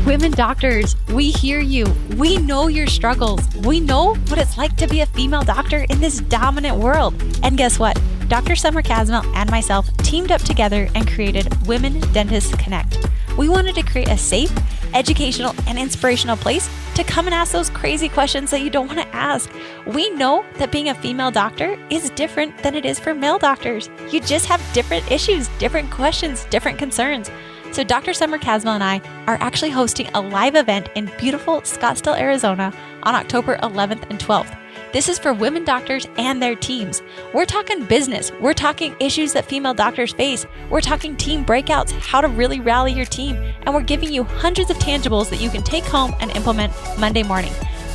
Women doctors, we hear you. We know your struggles. We know what it's like to be a female doctor in this dominant world. And guess what? Dr. Summer Casmel and myself teamed up together and created Women Dentists Connect. We wanted to create a safe, educational, and inspirational place to come and ask those crazy questions that you don't want to ask. We know that being a female doctor is different than it is for male doctors. You just have different issues, different questions, different concerns. So Dr. Summer Casmel and I are actually hosting a live event in beautiful Scottsdale, Arizona on October 11th and 12th. This is for women doctors and their teams. We're talking business. We're talking issues that female doctors face. We're talking team breakouts, how to really rally your team. And we're giving you hundreds of tangibles that you can take home and implement Monday morning.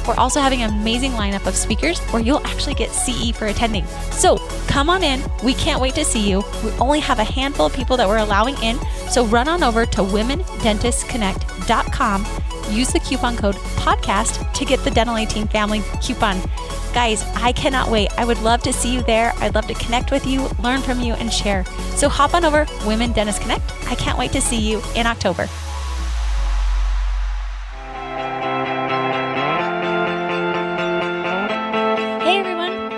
We're also having an amazing lineup of speakers where you'll actually get CE for attending. So come on in. We can't wait to see you. We only have a handful of people that we're allowing in. So run on over to womendentistsconnect.com. Use the coupon code podcast to get the Dental 18 family coupon. Guys, I cannot wait. I would love to see you there. I'd love to connect with you, learn from you, and share. So hop on over Women Dentists Connect. I can't wait to see you in October.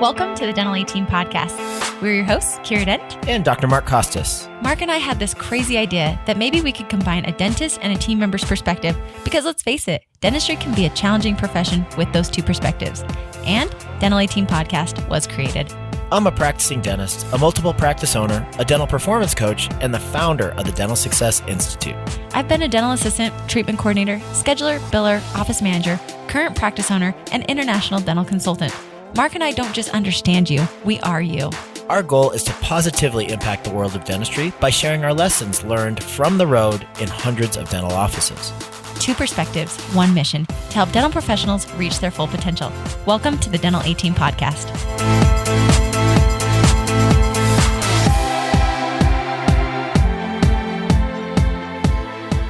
Welcome to the Dental 18 podcast. We're your hosts, Kira Dent and Dr. Mark Costas. Mark and I had this crazy idea that maybe we could combine a dentist and a team member's perspective because let's face it, dentistry can be a challenging profession with those two perspectives. And Dental 18 podcast was created. I'm a practicing dentist, a multiple practice owner, a dental performance coach, and the founder of the Dental Success Institute. I've been a dental assistant, treatment coordinator, scheduler, biller, office manager, current practice owner, and international dental consultant. Mark and I don't just understand you, we are you. Our goal is to positively impact the world of dentistry by sharing our lessons learned from the road in hundreds of dental offices. Two perspectives, one mission, to help dental professionals reach their full potential. Welcome to the Dental 18 podcast.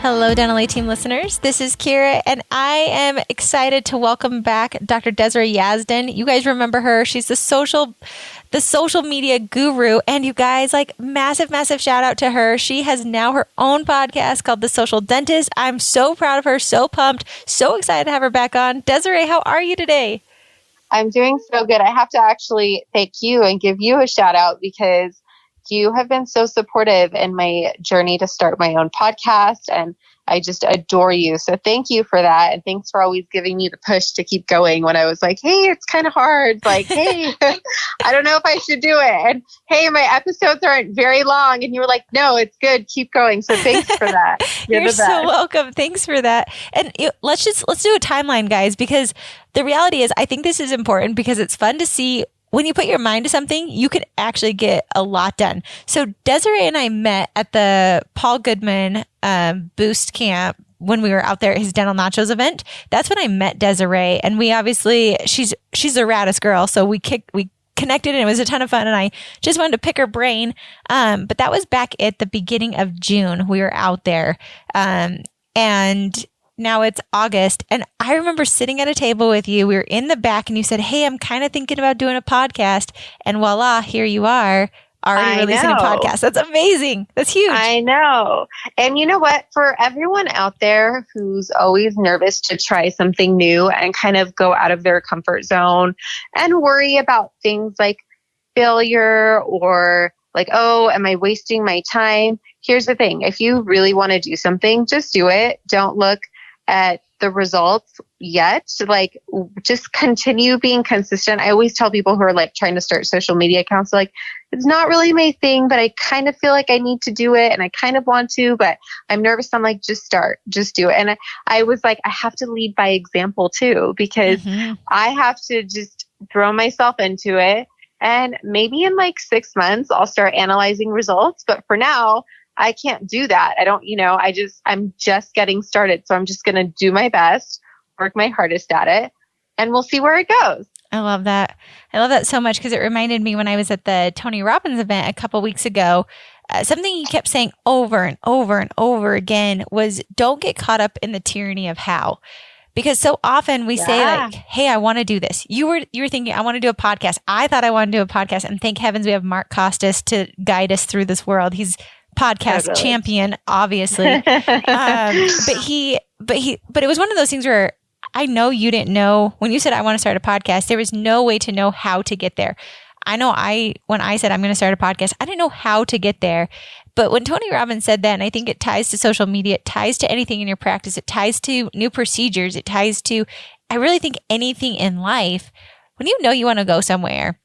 Hello, Dental 18 listeners. This is Kira, and I am excited to welcome back Dr. Desiree Yazdan. You guys remember her. She's the social media guru, and you guys, massive shout out to her. She has now her own podcast called The Social Dentist. I'm so proud of her, so pumped, so excited to have her back on. Desiree, how are you today? I'm doing so good. I have to actually thank you and give you a shout out because you have been so supportive in my journey to start my own podcast, and I just adore you. So thank you for that. And thanks for always giving me the push to keep going when I was like, hey, it's kind of hard. Hey, I don't know if I should do it. And hey, my episodes aren't very long. And you were like, no, it's good. Keep going. So thanks for that. You're so welcome. Thanks for that. And let's do a timeline, guys, because the reality is I think this is important because it's fun to see when you put your mind to something, you could actually get a lot done. So Desiree and I met at the Paul Goodman Boost Camp when we were out there at his Dental Nachos event. That's when I met Desiree, and we obviously she's the raddest girl. So we connected, and it was a ton of fun. And I just wanted to pick her brain. But that was back at the beginning of June. We were out there, and now it's August. And I remember sitting at a table with you. We were in the back and you said, hey, I'm kind of thinking about doing a podcast. And voila, here you are already releasing a podcast. That's amazing. That's huge. I know. And you know what? For everyone out there who's always nervous to try something new and kind of go out of their comfort zone and worry about things like failure or oh, am I wasting my time? Here's the thing. If you really want to do something, just do it. Don't look at the results yet. Just continue being consistent. I always tell people who are trying to start social media accounts, it's not really my thing, but I kind of feel like I need to do it and I kind of want to, but I'm nervous. I'm just start, just do it. And I was I have to lead by example too, because I have to just throw myself into it. And maybe in 6 months, I'll start analyzing results. But for now, I can't do that. I'm just getting started. So I'm just going to do my best, work my hardest at it, and we'll see where it goes. I love that. I love that so much because it reminded me when I was at the Tony Robbins event a couple weeks ago, something he kept saying over and over and over again was don't get caught up in the tyranny of how. Because so often we say hey, I want to do this. You were thinking, I want to do a podcast. I thought I wanted to do a podcast. And thank heavens we have Mark Costas to guide us through this world. He's podcast champion, obviously. but it was one of those things where I know you didn't know when you said, I want to start a podcast, there was no way to know how to get there. I know when I said I'm going to start a podcast, I didn't know how to get there. But when Tony Robbins said that, and I think it ties to social media, it ties to anything in your practice, it ties to new procedures, it ties to, I really think anything in life, when you know you want to go somewhere,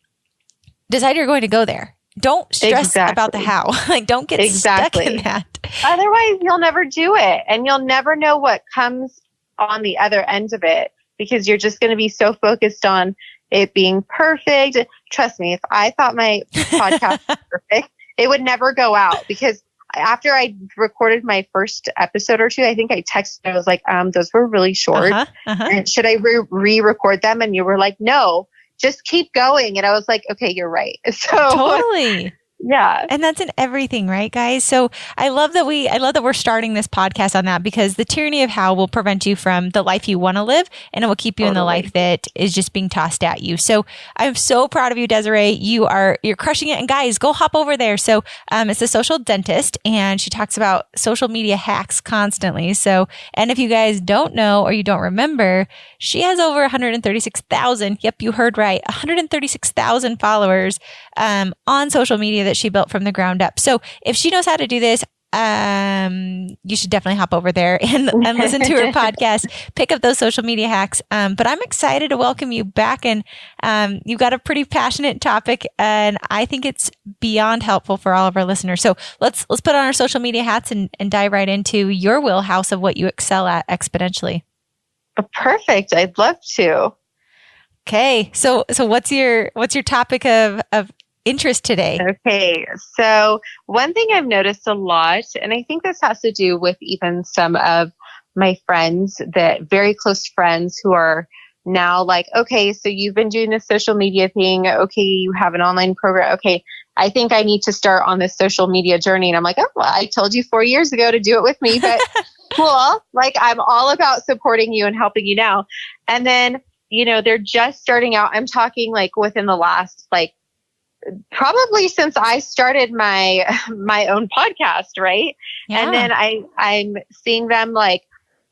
decide you're going to go there. Don't stress about the how. Like, don't get stuck in that. Otherwise, you'll never do it. And you'll never know what comes on the other end of it, because you're just going to be so focused on it being perfect. Trust me, if I thought my podcast was perfect, it would never go out, because after I recorded my first episode or two, I think I texted, I was like, those were really short. And should I re-record them? And you were like, no, just keep going. And I was like, okay, you're right. So totally. Yeah. And that's in everything, right, guys? So I love that we're starting this podcast on that, because the tyranny of how will prevent you from the life you want to live, and it will keep you in the life that is just being tossed at you. So I'm so proud of you, Desiree. You're crushing it. And guys, go hop over there. So it's the Social Dentist, and she talks about social media hacks constantly. So, and if you guys don't know or you don't remember, she has over 136,000. Yep, you heard right. 136,000 followers on social media that she built from the ground up. So if she knows how to do this, you should definitely hop over there and listen to her podcast, pick up those social media hacks. But I'm excited to welcome you back, and you've got a pretty passionate topic, and I think it's beyond helpful for all of our listeners. So let's put on our social media hats and dive right into your wheelhouse of what you excel at exponentially. Perfect. I'd love to. Okay. So what's your topic of interest today? Okay. So one thing I've noticed a lot, and I think this has to do with even some of my friends, that very close friends who are now like, okay, so you've been doing this social media thing. Okay. You have an online program. Okay. I think I need to start on this social media journey. And I'm like, oh, well, I told you 4 years ago to do it with me, but cool. Like, I'm all about supporting you and helping you now. And then, they're just starting out. I'm talking like within the last, like, probably since I started my own podcast, right? Yeah. And then I'm seeing them like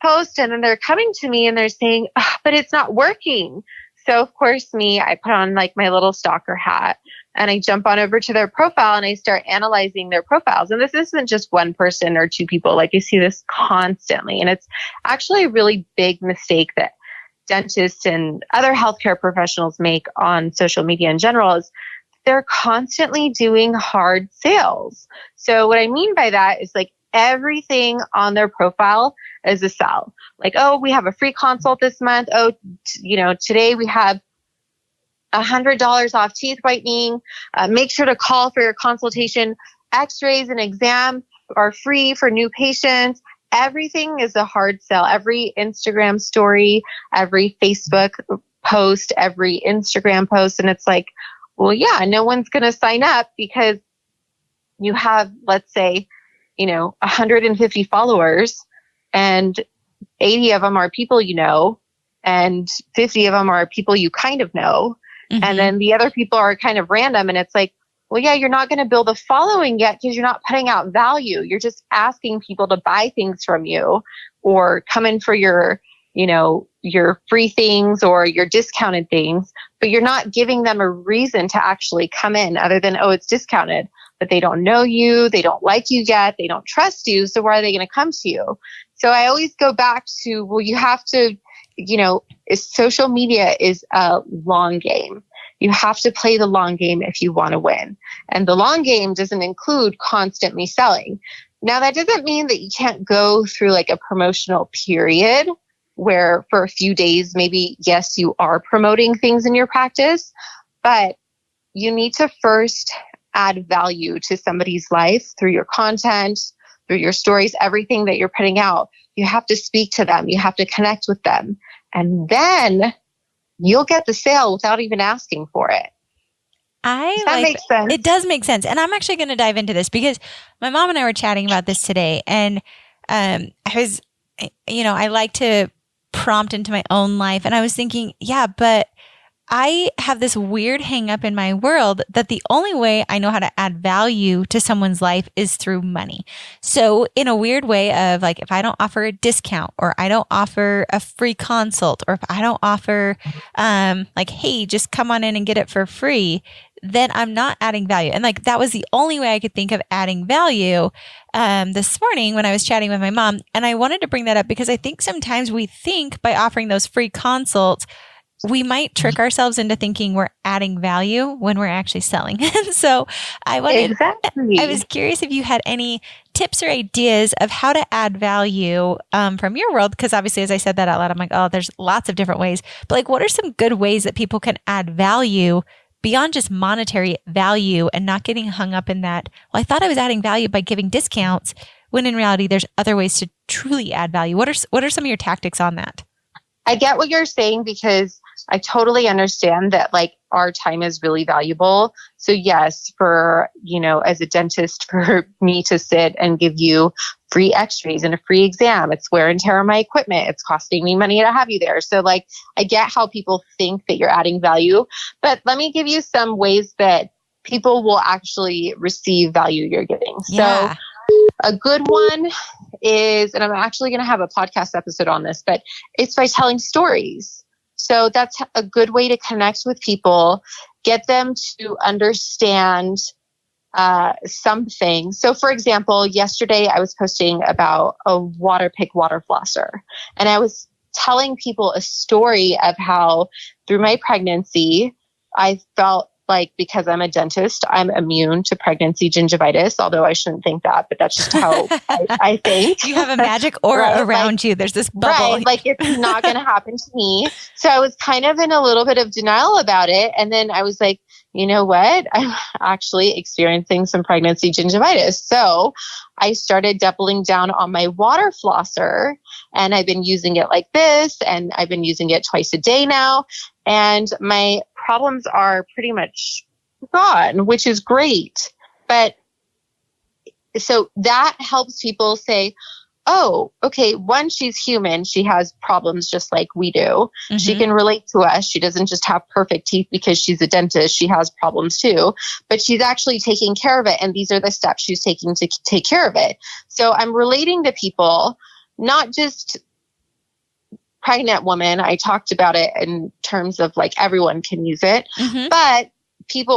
post, and then they're coming to me and they're saying, oh, but it's not working. So of course I put on like my little stalker hat, and I jump on over to their profile and I start analyzing their profiles. And this isn't just one person or two people. Like, you see this constantly. And it's actually a really big mistake that dentists and other healthcare professionals make on social media in general, is they're constantly doing hard sales. So what I mean by that is, like, everything on their profile is a sell. Like, oh, we have a free consult this month. Oh, today we have $100 off teeth whitening. Make sure to call for your consultation. X-rays and exam are free for new patients. Everything is a hard sell. Every Instagram story, every Facebook post, every Instagram post. And it's like, well, yeah, no one's going to sign up because you have, let's say, 150 followers, and 80 of them are people you know, and 50 of them are people you kind of know. Mm-hmm. And then the other people are kind of random. And it's like, well, yeah, you're not going to build a following yet because you're not putting out value. You're just asking people to buy things from you or come in for your free things or your discounted things, but you're not giving them a reason to actually come in other than, oh, it's discounted, but they don't know you. They don't like you yet. They don't trust you. So why are they going to come to you? So I always go back to, well, you have to, social media is a long game. You have to play the long game if you want to win. And the long game doesn't include constantly selling. Now, that doesn't mean that you can't go through like a promotional period where for a few days, maybe, yes, you are promoting things in your practice, but you need to first add value to somebody's life through your content, through your stories, everything that you're putting out. You have to speak to them. You have to connect with them. And then you'll get the sale without even asking for it. Does that make sense? It does make sense. And I'm actually going to dive into this because my mom and I were chatting about this today. And I like to prompt into my own life. And I was thinking, yeah, but I have this weird hang up in my world that the only way I know how to add value to someone's life is through money. So in a weird way of like, if I don't offer a discount or I don't offer a free consult or if I don't offer, like, hey, just come on in and get it for free, then I'm not adding value. And like, that was the only way I could think of adding value, this morning when I was chatting with my mom. And I wanted to bring that up because I think sometimes we think by offering those free consults, we might trick ourselves into thinking we're adding value when we're actually selling. And so I was curious if you had any tips or ideas of how to add value from your world. Because obviously, as I said that out loud, I'm like, oh, there's lots of different ways. But like, what are some good ways that people can add value beyond just monetary value and not getting hung up in that, well, I thought I was adding value by giving discounts, when in reality, there's other ways to truly add value. What are some of your tactics on that? I get what you're saying because I totally understand that like our time is really valuable. So yes, for, as a dentist, for me to sit and give you free x-rays and a free exam, it's wear and tear on my equipment. It's costing me money to have you there. So like, I get how people think that you're adding value, but let me give you some ways that people will actually receive value you're giving. Yeah. So a good one is, and I'm actually going to have a podcast episode on this, but it's by telling stories. So that's a good way to connect with people, get them to understand something. So for example, yesterday I was posting about a Waterpik water flosser, and I was telling people a story of how through my pregnancy, I felt like, because I'm a dentist, I'm immune to pregnancy gingivitis, although I shouldn't think that, but that's just how I think. You have a magic aura right? around you. There's this bubble. Right, like it's not going to happen to me. So I was kind of in a little bit of denial about it. And then I was like, you know what? I'm actually experiencing some pregnancy gingivitis. So I started doubling down on my water flosser, and I've been using it like this, and I've been using it twice a day now. And my problems are pretty much gone, which is great. But so that helps people say, oh, okay, one, she's human. She has problems just like we do. Mm-hmm. She can relate to us. She doesn't just have perfect teeth because she's a dentist. She has problems too, but she's actually taking care of it. And these are the steps she's taking to take care of it. So I'm relating to people, not just pregnant woman. I talked about it in terms of like everyone can use it, mm-hmm. but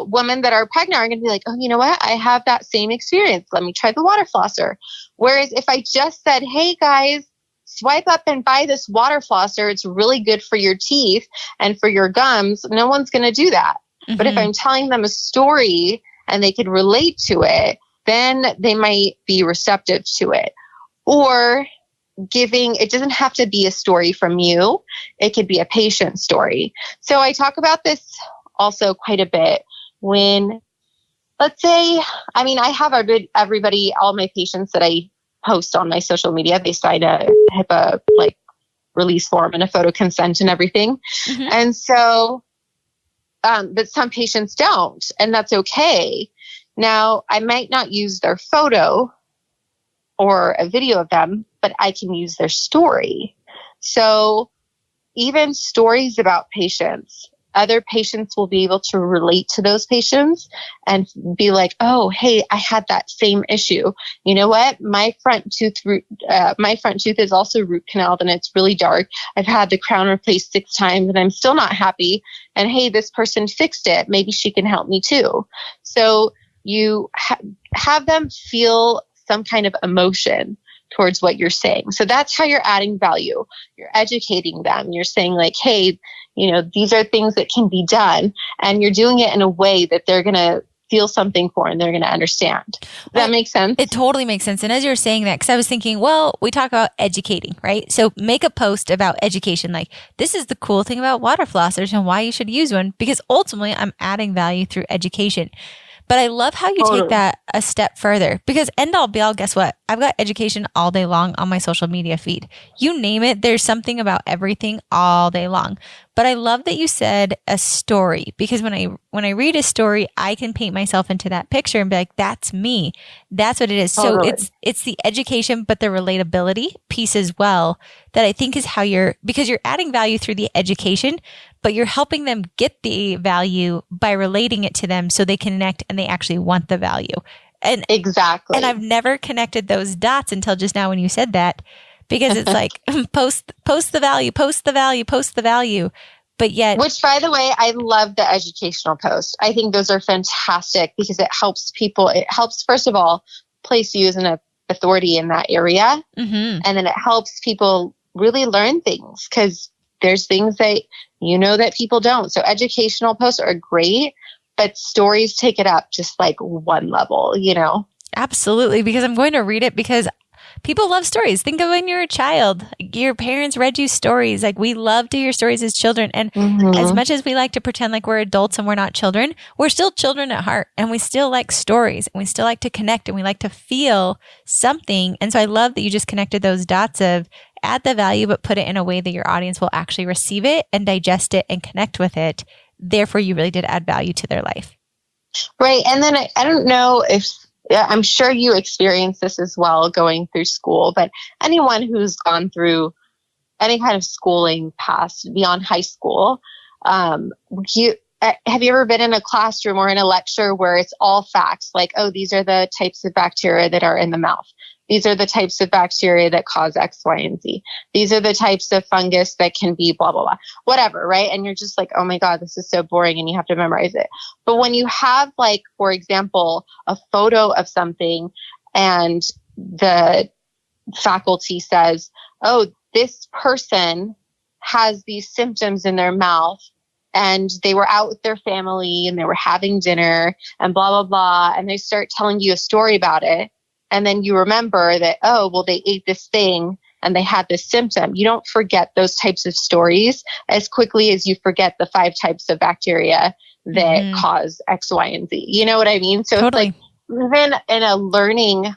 women that are pregnant are going to be like, oh, you know what? I have that same experience. Let me try the water flosser. Whereas if I just said, hey guys, swipe up and buy this water flosser, it's really good for your teeth and for your gums, no one's going to do that. Mm-hmm. But if I'm telling them a story and they can relate to it, then they might be receptive to it. Or it doesn't have to be a story from you. It could be a patient story. So I talk about this also quite a bit when, let's say, I have everybody, all my patients that I post on my social media, they sign a HIPAA release form and a photo consent and everything. Mm-hmm. And so, but some patients don't, and that's okay. Now, I might not use their photo or a video of them, but I can use their story. So even stories about patients, other patients will be able to relate to those patients and be like, oh, hey, I had that same issue. You know what? My front tooth is also root canaled and it's really dark. I've had the crown replaced 6 times and I'm still not happy. And hey, this person fixed it. Maybe she can help me too. So you have them feel some kind of emotion towards what you're saying. So that's how you're adding value. You're educating them. You're saying like, hey, these are things that can be done. And you're doing it in a way that they're going to feel something for and they're going to understand. Does that make sense? It totally makes sense. And as you're saying that, because I was thinking, well, we talk about educating, right? So make a post about education. Like, this is the cool thing about water flossers and why you should use one, because ultimately I'm adding value through education. But I love how you take that a step further, because end all be all, guess what? I've got education all day long on my social media feed. You name it, there's something about everything all day long. But I love that you said a story, because when I read a story, I can paint myself into that picture and be like, that's me. That's what it is. So it's the education, but the relatability piece as well, that I think is how because you're adding value through the education, but you're helping them get the value by relating it to them so they connect and they actually want the value. And exactly. And I've never connected those dots until just now when you said that, because it's like post the value, post the value, post the value. But yet, which, by the way, I love the educational post. I think those are fantastic because it helps people. It helps, first of all, place you as an authority in that area. mm-hmm. And then it helps people really learn things because there's things that that people don't. So educational posts are great, but stories take it up just like one level, Absolutely. Because I'm going to read it because people love stories. Think of when you're a child, your parents read you stories. Like we love to hear stories as children. And as much as we like to pretend like we're adults and we're not children, we're still children at heart. And we still like stories and we still like to connect and we like to feel something. And so I love that you just connected those dots of add the value, but put it in a way that your audience will actually receive it and digest it and connect with it. Therefore, you really did add value to their life. Right. And then I don't know if, I'm sure you experience this as well going through school, but anyone who's gone through any kind of schooling past beyond high school, have you ever been in a classroom or in a lecture where it's all facts? Like, oh, these are the types of bacteria that are in the mouth. These are the types of bacteria that cause X, Y, and Z. These are the types of fungus that can be blah, blah, blah, whatever, right? And you're just like, oh my God, this is so boring and you have to memorize it. But when you have like, for example, a photo of something and the faculty says, oh, this person has these symptoms in their mouth and they were out with their family and they were having dinner and blah, blah, blah. And they start telling you a story about it. And then you remember that, oh, well, they ate this thing and they had this symptom. You don't forget those types of stories as quickly as you forget the 5 types of bacteria that cause X, Y, and Z. You know what I mean? So Totally. It's like even in a learning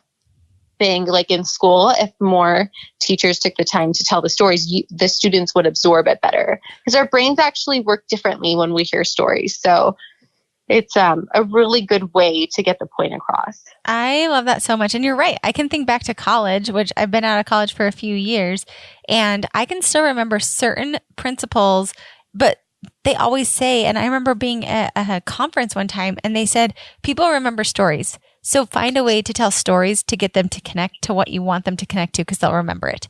thing, like in school, if more teachers took the time to tell the stories, the students would absorb it better because our brains actually work differently when we hear stories. So it's a really good way to get the point across. I love that so much. And you're right. I can think back to college, which I've been out of college for a few years, and I can still remember certain principles, but they always say, and I remember being at a conference one time and they said, people remember stories. So find a way to tell stories to get them to connect to what you want them to connect to because they'll remember it.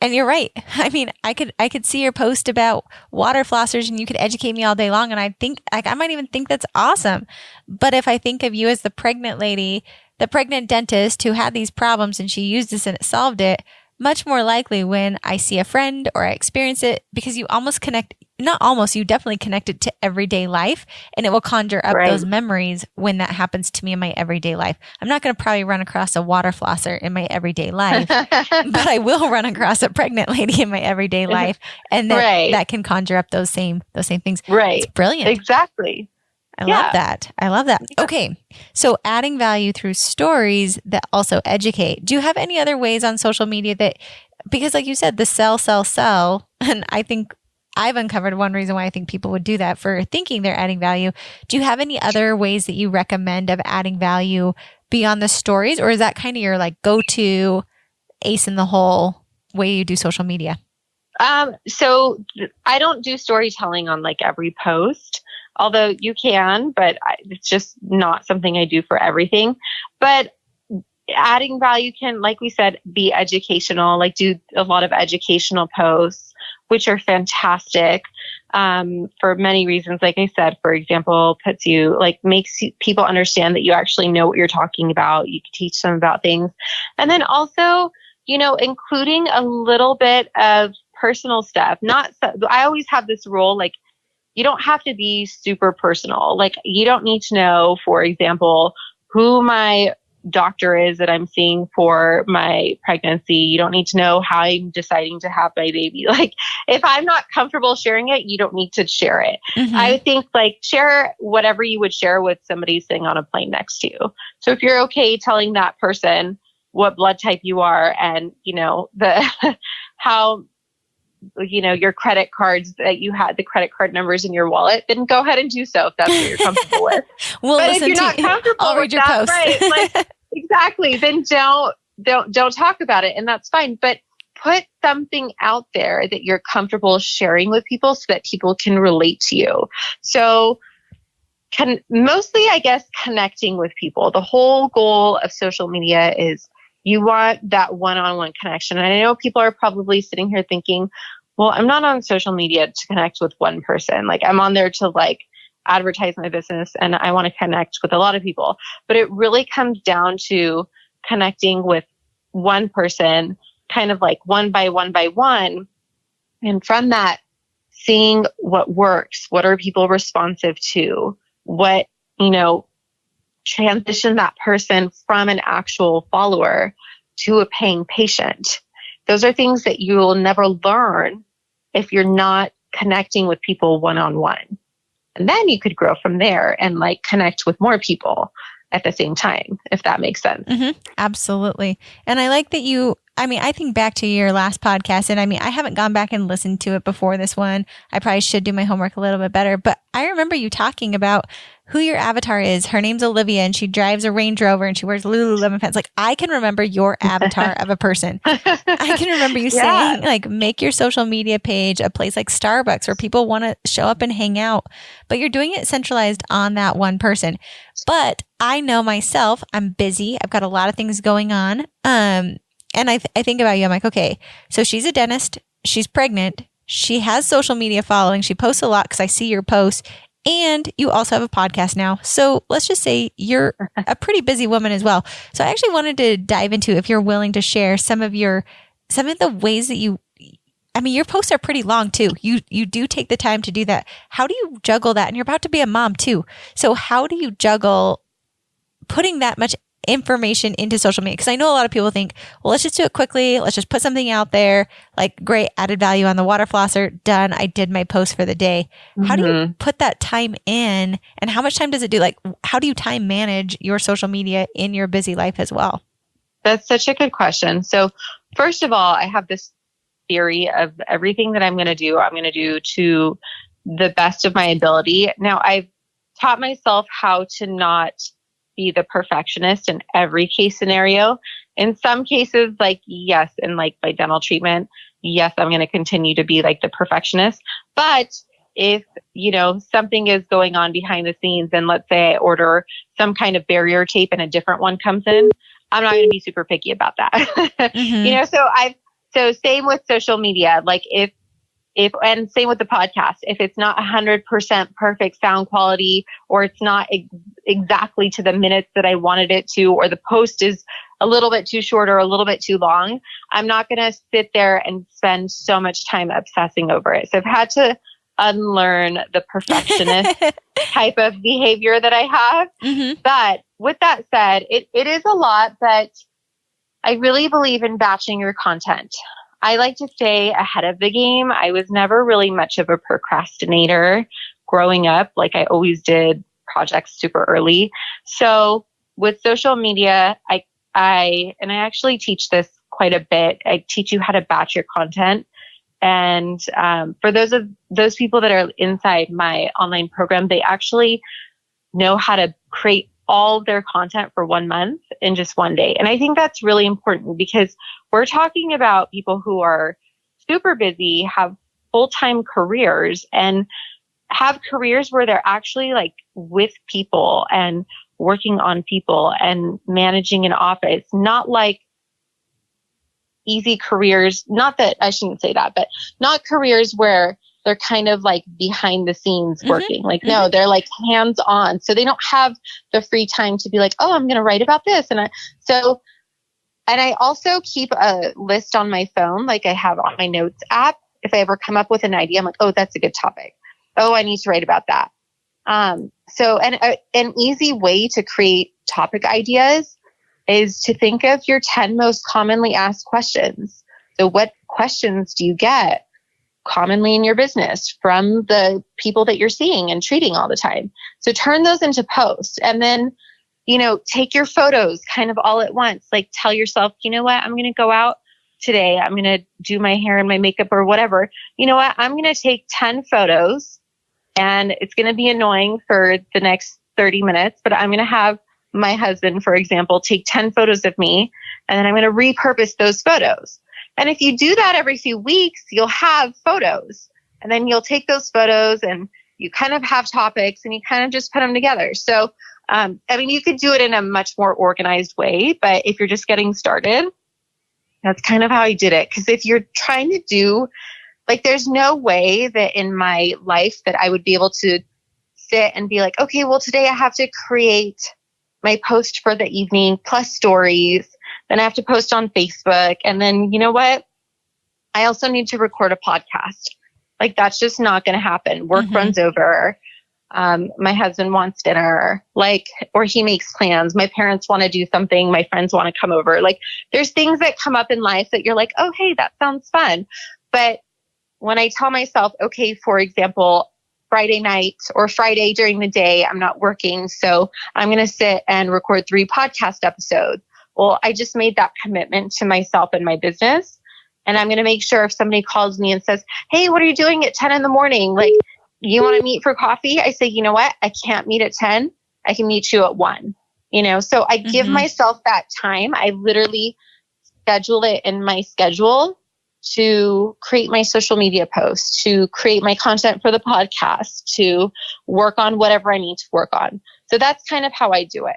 And you're right. I mean, I could see your post about water flossers and you could educate me all day long. And I think I might even think that's awesome. But if I think of you as the pregnant lady, the pregnant dentist who had these problems and she used this and it solved it, much more likely when I see a friend or I experience it, because you almost connect, not almost, you definitely connect it to everyday life and it will conjure up those memories when that happens to me in my everyday life. I'm not going to probably run across a water flosser in my everyday life, but I will run across a pregnant lady in my everyday life. And that can conjure up those same things. Right. It's brilliant. Exactly. I love that. I love that. Okay. So adding value through stories that also educate. Do you have any other ways on social media that, because like you said, the sell, and I think I've uncovered one reason why I think people would do that for thinking they're adding value. Do you have any other ways that you recommend of adding value beyond the stories? Or is that kind of your like go-to ace in the hole way you do social media? So I don't do storytelling on like every post, although you can, but it's just not something I do for everything. But adding value can, like we said, be educational, like do a lot of educational posts, which are fantastic for many reasons. Like I said, for example, makes people understand that you actually know what you're talking about. You can teach them about things. And then also, including a little bit of personal stuff. I always have this rule, like, you don't have to be super personal. Like, you don't need to know, for example, who my doctor is that I'm seeing for my pregnancy. You don't need to know how I'm deciding to have my baby. Like, if I'm not comfortable sharing it, you don't need to share it. Mm-hmm. I think share whatever you would share with somebody sitting on a plane next to you. So if you're okay telling that person what blood type you are and, how, your credit cards that you had, the credit card numbers in your wallet, then go ahead and do so if that's what you're comfortable with. But if you're not comfortable I'll read your post. Right, exactly, then don't talk about it, and that's fine. But put something out there that you're comfortable sharing with people so that people can relate to you. So mostly, I guess, connecting with people. The whole goal of social media is you want that one-on-one connection. And I know people are probably sitting here thinking, well, I'm not on social media to connect with one person. Like, I'm on there to like advertise my business and I want to connect with a lot of people. But it really comes down to connecting with one person, kind of like one by one. And from that, seeing what works, what are people responsive to, what, transition that person from an actual follower to a paying patient. Those are things that you will never learn if you're not connecting with people one-on-one. And then you could grow from there and like connect with more people at the same time, if that makes sense. Mm-hmm. Absolutely. And I like that I think back to your last podcast, and I haven't gone back and listened to it before this one. I probably should do my homework a little bit better, but I remember you talking about who your avatar is. Her name's Olivia and she drives a Range Rover and she wears Lululemon pants. Like, I can remember your avatar of a person. I can remember you saying like, make your social media page a place like Starbucks where people want to show up and hang out, but you're doing it centralized on that one person. But I know myself, I'm busy. I've got a lot of things going on. And I think about you. I'm like, okay, so she's a dentist. She's pregnant. She has social media following. She posts a lot because I see your posts. And you also have a podcast now. So let's just say you're a pretty busy woman as well. So I actually wanted to dive into, if you're willing to share some of the ways that your posts are pretty long too. You do take the time to do that. How do you juggle that? And you're about to be a mom too. So how do you juggle putting that much information into social media? Because I know a lot of people think, well, let's just do it quickly. Let's just put something out there, like great added value on the water flosser. Done. I did my post for the day. Mm-hmm. How do you put that time in, and how much time does it do? Like, how do you time manage your social media in your busy life as well? That's such a good question. So first of all, I have this theory of everything that I'm going to do to the best of my ability. Now, I've taught myself how to not be the perfectionist in every case scenario. In some cases, like, yes, and like my dental treatment, yes, I'm going to continue to be like the perfectionist. But if, something is going on behind the scenes, and let's say I order some kind of barrier tape and a different one comes in, I'm not going to be super picky about that. Mm-hmm. So same with social media. Like and same with the podcast. If it's not 100% perfect sound quality, or it's not exactly to the minutes that I wanted it to, or the post is a little bit too short or a little bit too long, I'm not going to sit there and spend so much time obsessing over it. So I've had to unlearn the perfectionist type of behavior that I have. Mm-hmm. But with that said, it is a lot, but I really believe in batching your content. I like to stay ahead of the game. I was never really much of a procrastinator growing up. Like, I always did projects super early. So with social media, I actually teach this quite a bit. I teach you how to batch your content. And for those people that are inside my online program, they actually know how to create all of their content for 1 month in just one day. And I think that's really important, because we're talking about people who are super busy, have full-time careers, and have careers where they're actually like with people and working on people and managing an office, not like easy careers. Not that I shouldn't say that, but not careers where they're kind of like behind the scenes working. Mm-hmm. Like, no, they're like hands on. So they don't have the free time to be like, oh, I'm going to write about this. And I also keep a list on my phone. Like, I have on my notes app. If I ever come up with an idea, I'm like, oh, that's a good topic. Oh, I need to write about that. So an easy way to create topic ideas is to think of your 10 most commonly asked questions. So what questions do you get commonly in your business from the people that you're seeing and treating all the time? So turn those into posts, and then, take your photos kind of all at once. Like, tell yourself, you know what, I'm going to go out today. I'm going to do my hair and my makeup or whatever. You know what, I'm going to take 10 photos, and it's going to be annoying for the next 30 minutes, but I'm going to have my husband, for example, take 10 photos of me, and then I'm going to repurpose those photos. And if you do that every few weeks, you'll have photos, and then you'll take those photos and you kind of have topics and you kind of just put them together. So, I mean, you could do it in a much more organized way, but if you're just getting started, that's kind of how I did it. Because if you're trying to do, like, there's no way that in my life that I would be able to sit and be like, okay, well, today I have to create my post for the evening plus stories. Then I have to post on Facebook. And then, you know what? I also need to record a podcast. Like, that's just not going to happen. Work runs over. My husband wants dinner, like, or he makes plans. My parents want to do something. My friends want to come over. Like, there's things that come up in life that you're like, oh, hey, that sounds fun. But when I tell myself, okay, for example, Friday night or Friday during the day, I'm not working, so I'm going to sit and record 3 podcast episodes. Well, I just made that commitment to myself and my business. And I'm going to make sure if somebody calls me and says, hey, what are you doing at 10 in the morning? Like, you want to meet for coffee? I say, you know what? I can't meet at 10. I can meet you at 1. You know, so I give myself that time. I literally schedule it in my schedule to create my social media posts, to create my content for the podcast, to work on whatever I need to work on. So that's kind of how I do it.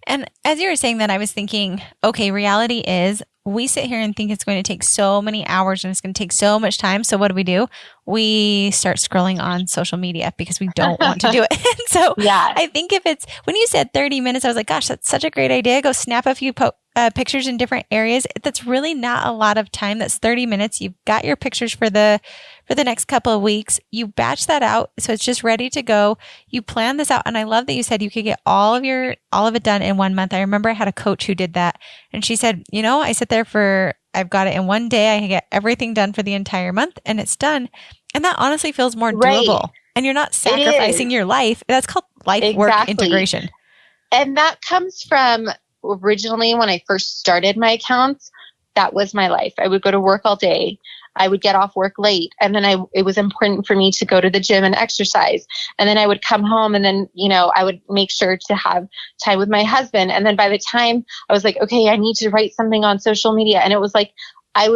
And as you were saying that, I was thinking, okay, reality is we sit here and think it's going to take so many hours and it's going to take so much time. So what do? We start scrolling on social media because we don't want to do it. And so I think if it's, when you said 30 minutes, I was like, gosh, that's such a great idea. Go snap a few pictures in different areas. That's really not a lot of time. That's 30 minutes. You've got your pictures for the next couple of weeks. You batch that out. So it's just ready to go. You plan this out. And I love that you said you could get all of it done in 1 month. I remember I had a coach who did that. And she said, you know, I sit there I've got it in one day. I can get everything done for the entire month and it's done. And that honestly feels more doable. And you're not sacrificing your life. That's called life work integration. And that comes from originally when I first started my accounts. That was my life. I would go to work all day. I would get off work late. And then it was important for me to go to the gym and exercise. And then I would come home and then, you know, I would make sure to have time with my husband. And then by the time I was like, okay, I need to write something on social media. And it was like, I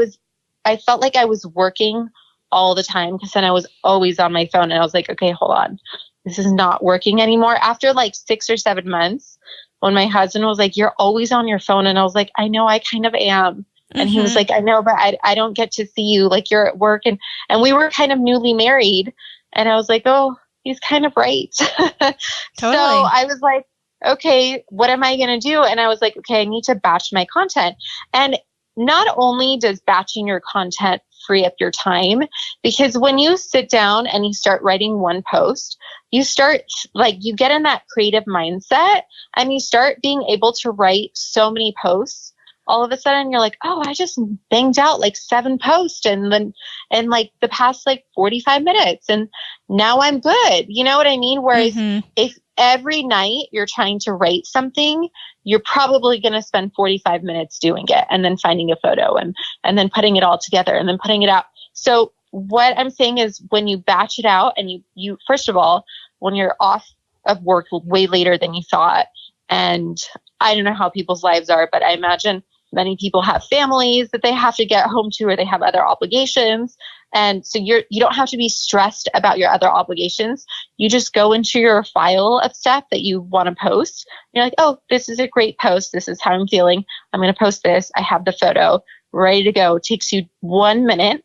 felt like I was working all the time because then I was always on my phone and I was like, okay, hold on. This is not working anymore. After like 6 or 7 months, when my husband was like, you're always on your phone. And I was like, I know, I kind of am. And he was like, I know, but I don't get to see you. Like, you're at work. And we were kind of newly married. And I was like, oh, he's kind of right. Totally. So I was like, okay, what am I going to do? And I was like, okay, I need to batch my content. And not only does batching your content free up your time, because when you sit down and you start writing one post, you start, like, you get in that creative mindset and you start being able to write so many posts. All of a sudden you're like, oh, I just banged out like 7 posts and then in like the past like 45 minutes and now I'm good. You know what I mean? Whereas if every night you're trying to write something, you're probably going to spend 45 minutes doing it and then finding a photo and then putting it all together and then putting it out. So what I'm saying is when you batch it out and you first of all, when you're off of work way later than you thought, and I don't know how people's lives are, but I imagine many people have families that they have to get home to or they have other obligations. And so you don't have to be stressed about your other obligations. You just go into your file of stuff that you want to post. You're like, oh, this is a great post. This is how I'm feeling. I'm going to post this. I have the photo ready to go. It takes you 1 minute.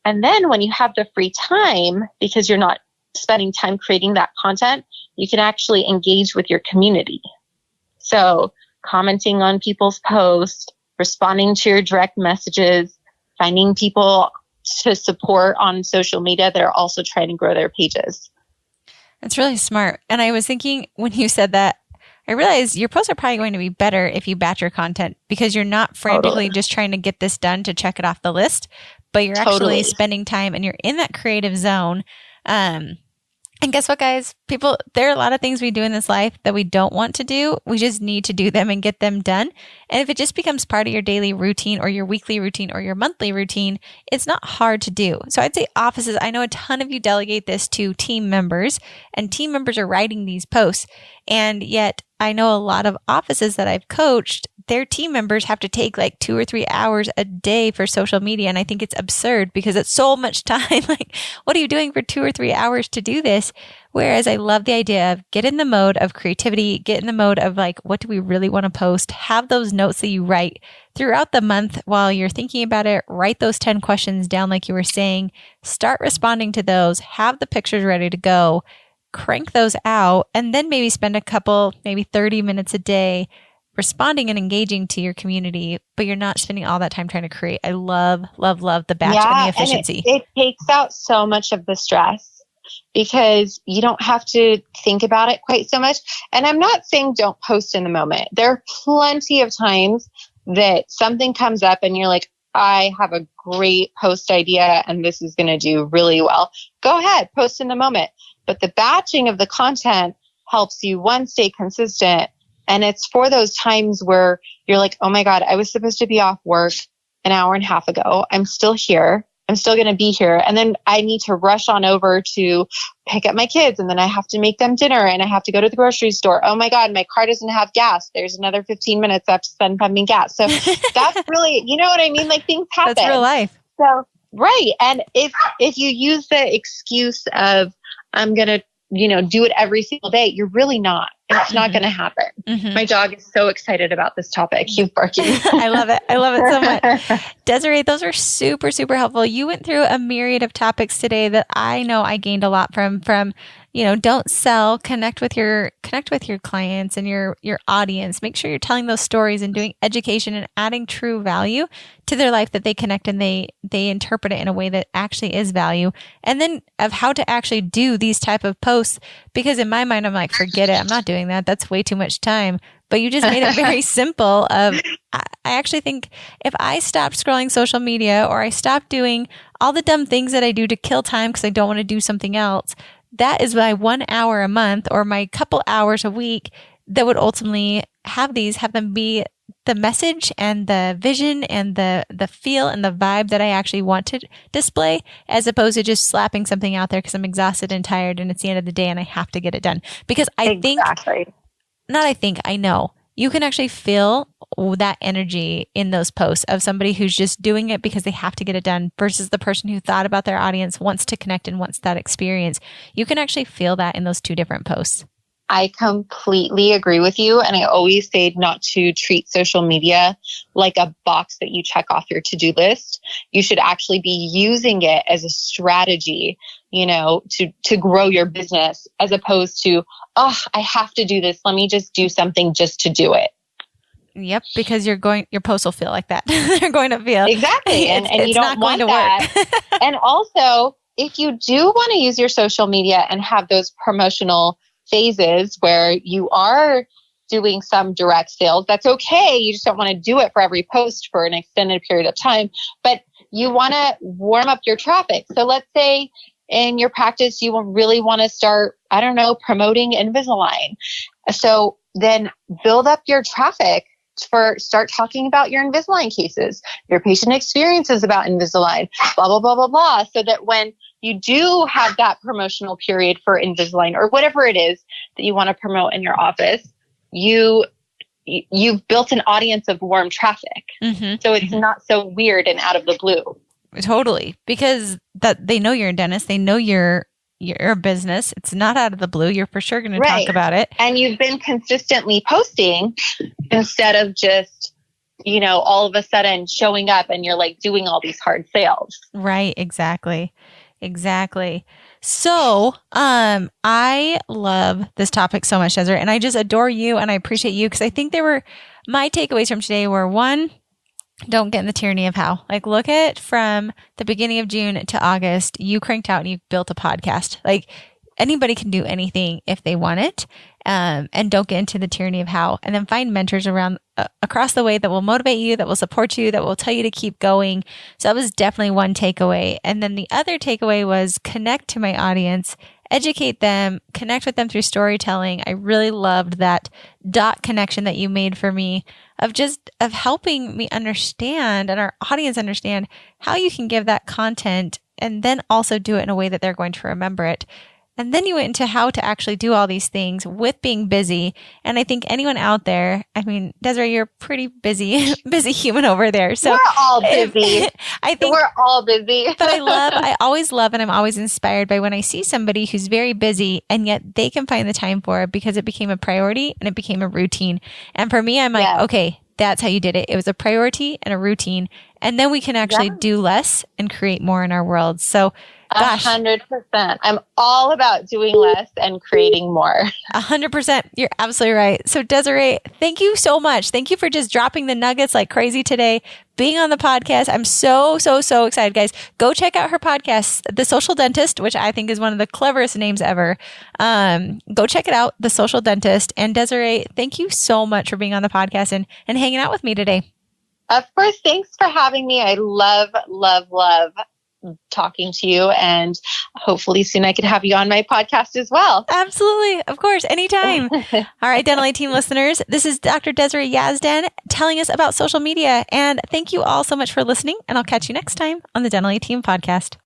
And then when you have the free time, because you're not spending time creating that content, you can actually engage with your community. So commenting on people's posts, responding to your direct messages, finding people to support on social media that are also trying to grow their pages. That's really smart. And I was thinking when you said that, I realized your posts are probably going to be better if you batch your content because you're not frantically just trying to get this done to check it off the list, but you're actually spending time and you're in that creative zone. And guess what, guys? There are a lot of things we do in this life that we don't want to do. We just need to do them and get them done. And if it just becomes part of your daily routine or your weekly routine or your monthly routine, it's not hard to do. So I'd say offices, I know a ton of you delegate this to team members and team members are writing these posts. And yet I know a lot of offices that I've coached their team members have to take like 2 or 3 hours a day for social media. And I think it's absurd because it's so much time. Like, what are you doing for 2 or 3 hours to do this? Whereas I love the idea of get in the mode of creativity, get in the mode of like, what do we really want to post? Have those notes that you write throughout the month while you're thinking about it. Write those 10 questions down, like you were saying, start responding to those, have the pictures ready to go, crank those out, and then maybe spend a couple, maybe 30 minutes a day responding and engaging to your community, but you're not spending all that time trying to create. I love, love, love the batch and the efficiency. And it takes out so much of the stress because you don't have to think about it quite so much. And I'm not saying don't post in the moment. There are plenty of times that something comes up and you're like, I have a great post idea and this is going to do really well. Go ahead, post in the moment. But the batching of the content helps you, one, stay consistent. And it's for those times where you're like, oh my God, I was supposed to be off work an hour and a half ago. I'm still here. I'm still going to be here. And then I need to rush on over to pick up my kids. And then I have to make them dinner and I have to go to the grocery store. Oh my God, my car doesn't have gas. There's another 15 minutes I have to spend pumping gas. So that's really, you know what I mean? Like things happen. That's real life. So, right. And if you use the excuse of, I'm going to, do it every single day, you're really not. It's not going to happen. Mm-hmm. My dog is so excited about this topic. He's barking. I love it. I love it so much. Desiree, those are super, super helpful. You went through a myriad of topics today that I know I gained a lot from, don't sell, connect with your clients and your audience. Make sure you're telling those stories and doing education and adding true value to their life that they connect and they interpret it in a way that actually is value. And then of how to actually do these type of posts, because in my mind, I'm like, forget it. I'm not doing that. That's way too much time. But you just made it very simple I actually think if I stopped scrolling social media or I stopped doing all the dumb things that I do to kill time because I don't want to do something else, that is my 1 hour a month or my couple hours a week that would ultimately have them be the message and the vision and the feel and the vibe that I actually want to display, as opposed to just slapping something out there because I'm exhausted and tired and it's the end of the day and I have to get it done. Because I know you can actually feel that energy in those posts of somebody who's just doing it because they have to get it done versus the person who thought about their audience, wants to connect and wants that experience. You can actually feel that in those two different posts. I completely agree with you. And I always say not to treat social media like a box that you check off your to-do list. You should actually be using it as a strategy, to grow your business, as opposed to, oh, I have to do this. Let me just do something just to do it. Yep, because your posts will feel like that. They're going to feel exactly, and you don't want that. And also, if you do want to use your social media and have those promotional phases where you are doing some direct sales, that's okay. You just don't want to do it for every post for an extended period of time, but you want to warm up your traffic. So let's say in your practice, you will really want to start, promoting Invisalign. So then build up your traffic start talking about your Invisalign cases, your patient experiences about Invisalign, blah, blah, blah, blah, blah. So that when you do have that promotional period for Invisalign or whatever it is that you want to promote in your office, you've built an audience of warm traffic. Mm-hmm. So it's not so weird and out of the blue. Totally. Because that they know you're a dentist. They know you're a business. It's not out of the blue. You're for sure going to talk about it. And you've been consistently posting instead of just, all of a sudden showing up and you're like doing all these hard sales. Right. Exactly. So, I love this topic so much, Desiree, and I just adore you and I appreciate you because I think my takeaways from today were, one, don't get in the tyranny of how. Like, look at from the beginning of June to August, you cranked out and you built a podcast. Like, anybody can do anything if they want it. And don't get into the tyranny of how. And then find mentors around across the way that will motivate you, that will support you, that will tell you to keep going. So that was definitely one takeaway. And then the other takeaway was connect to my audience, educate them, connect with them through storytelling. I really loved that dot connection that you made for me of helping me understand and our audience understand how you can give that content and then also do it in a way that they're going to remember it. And then you went into how to actually do all these things with being busy. And I think anyone out there, I mean, Desiree, you're a pretty busy human over there. So we're all busy. I think we're all busy. But I always love, and I'm always inspired by when I see somebody who's very busy and yet they can find the time for it because it became a priority and it became a routine. And for me, I'm like, okay, that's how you did it. It was a priority and a routine. And then we can actually do less and create more in our world. So, gosh. 100%. I'm all about doing less and creating more. 100%. You're absolutely right. So Desiree, thank you so much. Thank you for just dropping the nuggets like crazy today, being on the podcast. I'm so excited, guys. Go check out her podcast, The Social Dentist, which I think is one of the cleverest names ever. Go check it out, The Social Dentist. And Desiree, thank you so much for being on the podcast and hanging out with me today. Of course. Thanks for having me. I love talking to you, and hopefully soon I could have you on my podcast as well. Absolutely. Of course. Anytime. All right, Dental A Team listeners, this is Dr. Desiree Yazdan telling us about social media. And thank you all so much for listening. And I'll catch you next time on the Dental A Team podcast.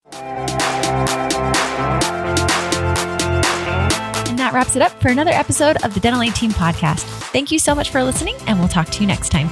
And that wraps it up for another episode of the Dental A Team podcast. Thank you so much for listening, and we'll talk to you next time.